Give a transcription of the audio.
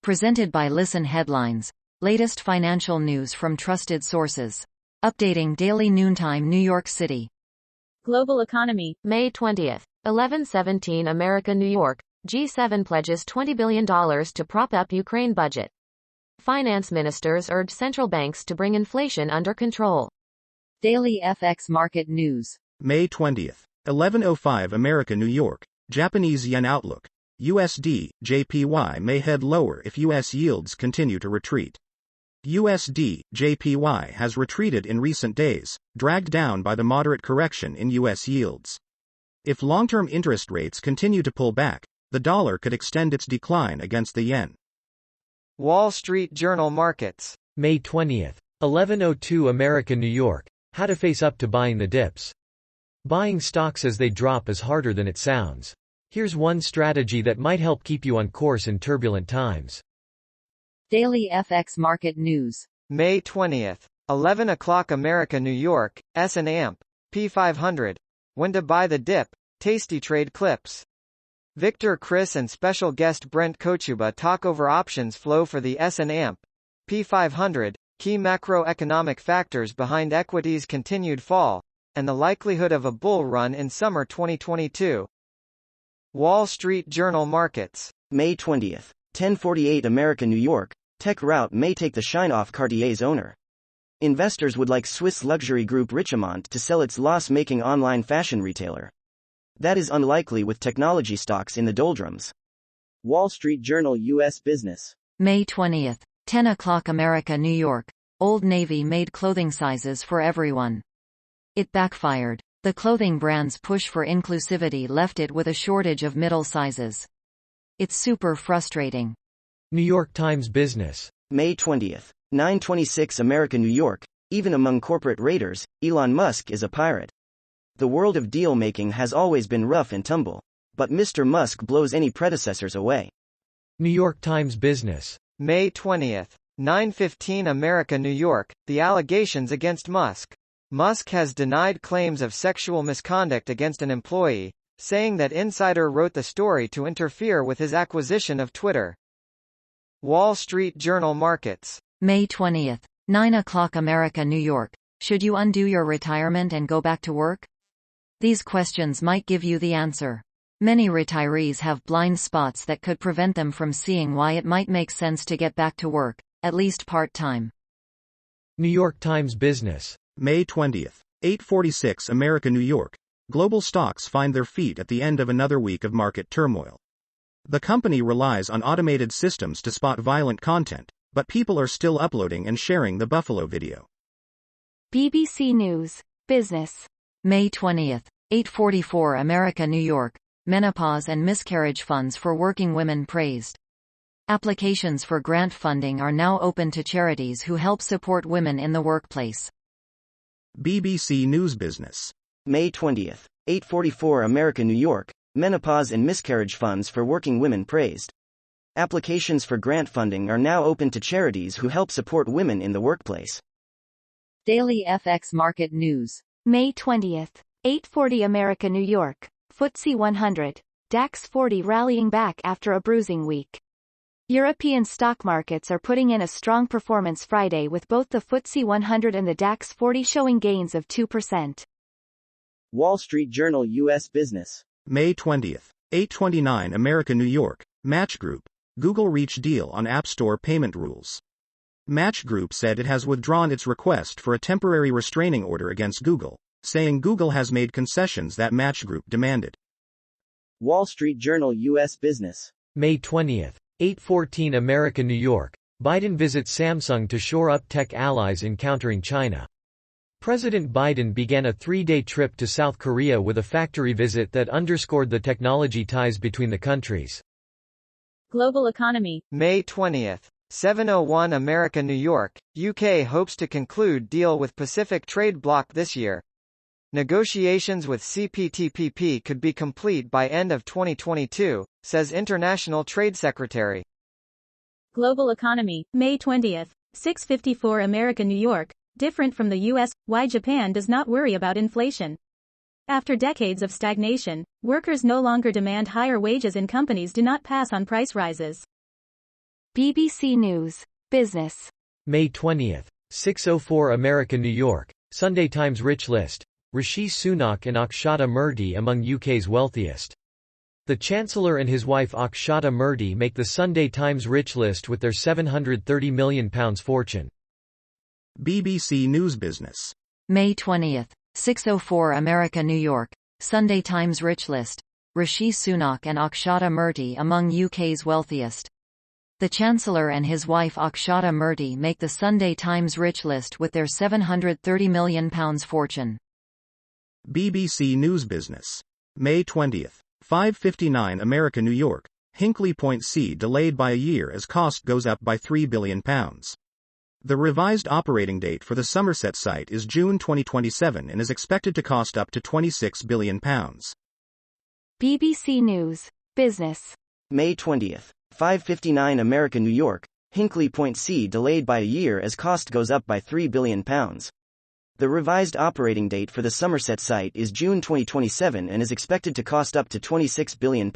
Presented by Listen Headlines. Latest financial news from trusted sources. Updating daily noontime New York City. Global economy. May 20th. 11:17 America, New York. G7 pledges $20 billion to prop up Ukraine budget. Finance ministers urge central banks to bring inflation under control. Daily FX market news. May 20th. 11:05 America, New York. Japanese yen outlook. USD, JPY may head lower if US yields continue to retreat. USD, JPY has retreated in recent days, dragged down by the moderate correction in US yields. If long-term interest rates continue to pull back, the dollar could extend its decline against the yen. Wall Street Journal markets. May 20th. 11:02 America, New York. How to face up to buying the dips. Buying stocks as they drop is harder than it sounds. Here's one strategy that might help keep you on course in turbulent times. Daily FX market news. May 20th. 11 o'clock America, New York. S&Amp. P500. When to buy the dip. tastytrade clips. Victor Chris and special guest Brent Kochuba talk over options flow for the S&Amp. P500, key macroeconomic factors behind equities' continued fall, and the likelihood of a bull run in summer 2022. Wall Street Journal markets. May 20th. 10:48 America, New York. Tech Rout may take the shine off Cartier's owner. Investors would like Swiss luxury group Richemont to sell its loss-making online fashion retailer. That is unlikely with technology stocks in the doldrums. Wall Street Journal U.S. Business. May 20th. 10 o'clock America, New York. Old Navy made clothing sizes for everyone. It backfired. The clothing brand's push for inclusivity left it with a shortage of middle sizes. It's super frustrating. New York Times Business. May 20th. 9:26 America, New York. Even among corporate raiders, Elon Musk is a pirate. The world of deal-making has always been rough and tumble, but Mr. Musk blows any predecessors away. New York Times Business. May 20th. 9:15 America, New York. The allegations against Musk. Musk has denied claims of sexual misconduct against an employee, saying that insider wrote the story to interfere with his acquisition of Twitter. Wall Street Journal markets. May 20th. 9 o'clock America, New York. Should you undo your retirement and go back to work? These questions might give you the answer. Many retirees have blind spots that could prevent them from seeing why it might make sense to get back to work, at least part-time. New York Times Business. May 20th. 8:46 America, New York. Global stocks find their feet at the end of another week of market turmoil. The company relies on automated systems to spot violent content, but people are still uploading and sharing the Buffalo video. BBC News. Business. May 20th. 8:44 America, New York. Menopause and miscarriage funds for working women praised. Applications for grant funding are now open to charities who help support women in the workplace. BBC News Business. May 20th. 8:44 America, New York. Menopause and miscarriage funds for working women praised. Applications for grant funding are now open to charities who help support women in the workplace. Daily FX market news. May 20th. 8:40 America, New York. FTSE 100. DAX 40 rallying back after a bruising week. European stock markets are putting in a strong performance Friday with both the FTSE 100 and the DAX 40 showing gains of 2%. Wall Street Journal U.S. Business. May 20th. 8:29 America, New York. Match Group. Google reach deal on App Store payment rules. Match Group said it has withdrawn its request for a temporary restraining order against Google, saying Google has made concessions that Match Group demanded. Wall Street Journal U.S. Business. May 20th. 8:14 America, New York. Biden visits Samsung to shore up tech allies in countering China. President Biden began a 3-day trip to South Korea with a factory visit that underscored the technology ties between the countries. Global economy. May 20th. 7:01 America, New York. UK hopes to conclude deal with Pacific Trade Bloc this year. Negotiations with CPTPP could be complete by end of 2022, says International Trade Secretary. Global economy. May 20th. 6:54 America, New York. Different from the U.S., why Japan does not worry about inflation. After decades of stagnation, workers no longer demand higher wages and companies do not pass on price rises. BBC News. Business. May 20. 6:04 America New York. Sunday Times Rich List. Rishi Sunak and Akshata Murthy among UK's wealthiest. The Chancellor and his wife Akshata Murthy make the Sunday Times Rich List with their £730 million fortune. BBC News Business. May 20. 6:04 America New York. Sunday Times Rich List. Rishi Sunak and Akshata Murthy among UK's wealthiest. The Chancellor and his wife Akshata Murthy make the Sunday Times Rich List with their £730 million fortune. BBC News Business. May 20. 5:59 America New York. Hinkley Point C delayed by a year as cost goes up by £3 billion. The revised operating date for the Somerset site is June 2027 and is expected to cost up to £26 billion. BBC News. Business. May 20. 5:59 America New York. Hinkley Point C delayed by a year as cost goes up by £3 billion. The revised operating date for the Somerset site is June 2027 and is expected to cost up to £26 billion.